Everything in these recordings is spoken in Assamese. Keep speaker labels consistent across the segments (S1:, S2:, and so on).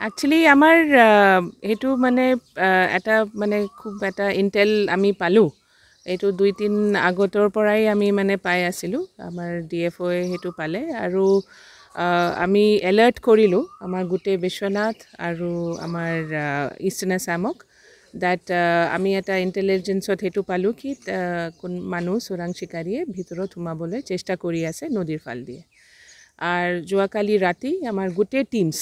S1: একচুৱেলি আমাৰ সেইটো মানে এটা মানে খুব এটা ইণ্টেল আমি পালোঁ। এইটো 2-3 আগতৰ পৰাই আমি মানে পাই আছিলোঁ। আমাৰ DFOয়ে সেইটো পালে আৰু আমি এলাৰ্ট কৰিলোঁ আমাৰ গোটেই বিশ্বনাথ আৰু আমাৰ ইষ্টাৰ্ণ আছামক ডেট আমি এটা ইণ্টেলিজেঞ্চত সেইটো পালোঁ কি কোন মানুহ চোৰাং চিকাৰীয়ে ভিতৰত সোমাবলৈ চেষ্টা কৰি আছে নদীৰ ফাল দিয়ে। আৰু যোৱাকালি ৰাতি আমাৰ গোটেই টিমছ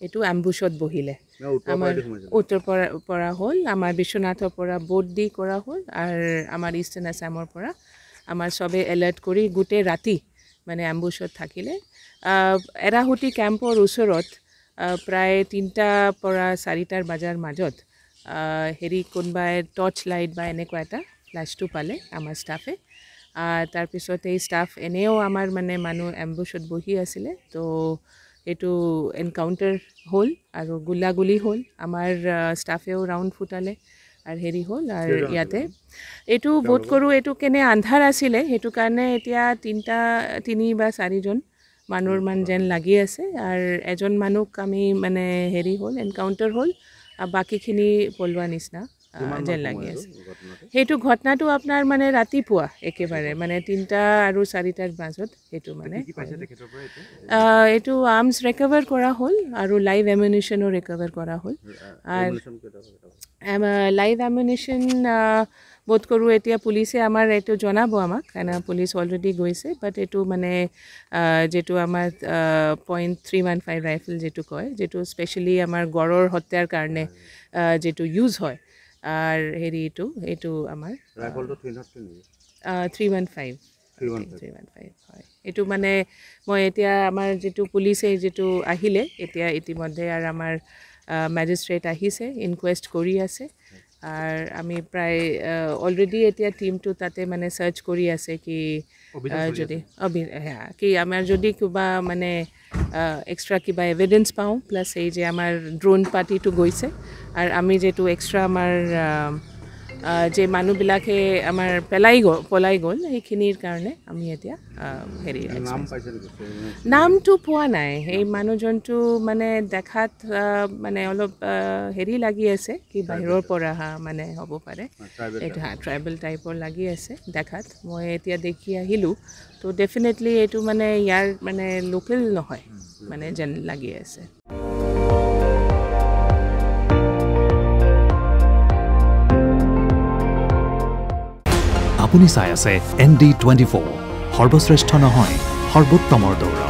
S1: এইটো এম্বুছত বহিলে। আমাৰ উত্তৰ পৰা হ'ল, আমাৰ বিশ্বনাথৰ পৰা বোট দি কৰা হ'ল আৰু আমাৰ ইষ্টাৰ্ণ আছামৰ পৰা আমাৰ চবে এলাৰ্ট কৰি গোটেই ৰাতি মানে এম্বুছত থাকিলে। এৰাহুতি কেম্পৰ ওচৰত প্ৰায় 3টাৰ পৰা 4টাৰ বজাৰ মাজত হেৰি কোনোবাই টৰ্চ লাইট বা এনেকুৱা এটা ফ্লেছটো পালে আমাৰ ষ্টাফে। তাৰপিছত এই ষ্টাফ এনেও আমাৰ মানে মানুহ এম্বুছত বহি আছিলে, তো এইটো এনকাউণ্টাৰ হ'ল আৰু গুলাগুলি হ'ল। আমাৰ ষ্টাফেও ৰাউণ্ড ফুটালে আৰু হেৰি হ'ল আৰু ইয়াতে এইটো বোধ কৰোঁ এইটো কেনে আন্ধাৰ আছিলে, সেইটো কাৰণে এতিয়া 3 বা 4জন মানুহৰ মান যেন লাগি আছে আৰু এজন মানুহক আমি মানে হেৰি হ'ল এনকাউণ্টাৰ হ'ল আৰু বাকীখিনি পলোৱা নিচিনা যেন লাগি আছে। সেইটো ঘটনাটো আপোনাৰ মানে ৰাতিপুৱা একেবাৰে মানে 3টা আৰু 4টাৰ মাজত সেইটো মানে এইটো আৰ্মছ ৰিকভাৰ কৰা হ'ল আৰু লাইভ এমিউনিশ্যনো ৰিকভাৰ কৰা হ'ল। আৰু লাইভ এমিউনিশ্যন বোধ কৰোঁ এতিয়া পুলিচে আমাৰ এইটো জনাব আমাক, কাৰণ পুলিচ অলৰেডি গৈছে, বাট এইটো মানে যিটো আমাৰ .315 ৰাইফল যিটো কয়, যিটো স্পেচিয়েলি আমাৰ গড়ৰ হত্যাৰ কাৰণে যিটো ইউজ হয় আৰু হেৰিটো এইটো আমাৰ 315 হয়। এইটো মানে মই এতিয়া আমাৰ যিটো পুলিচে যিটো আহিলে এতিয়া ইতিমধ্যে আৰু আমাৰ মেজিষ্ট্ৰেট আহিছে, ইনকুৱেষ্ট কৰি আছে আৰু আমি প্ৰায় অলৰেডি এতিয়া টীমটো তাতে মানে চাৰ্চ কৰি আছে কি যদি কি আমাৰ যদি কিবা মানে এক্সট্ৰা কিবা এভিডেঞ্চ পাওঁ, প্লাছ এই যে আমাৰ ড্ৰোন পাৰ্টিটো গৈছে আৰু আমি যিটো এক্সট্ৰা আমাৰ যে মানুহবিলাকে আমাৰ পলাই গ'ল সেইখিনিৰ কাৰণে আমি এতিয়া হেৰি নামটো পোৱা নাই। সেই মানুহজনটো মানে দেখাত মানে অলপ হেৰি লাগি আছে কি বাহিৰৰ পৰা মানে হ'ব পাৰে, এইটো ট্ৰাইবেল টাইপৰ লাগি আছে দেখাত। মই এতিয়া দেখি আহিলোঁ, তো ডেফিনেটলি এইটো মানে ইয়াৰ মানে লোকেল নহয় মানে যেন লাগি আছে।
S2: আপুনি চাই আছে ND24, সৰ্বশ্ৰেষ্ঠ নহয় সৰ্বোত্তমৰ দৌৰ।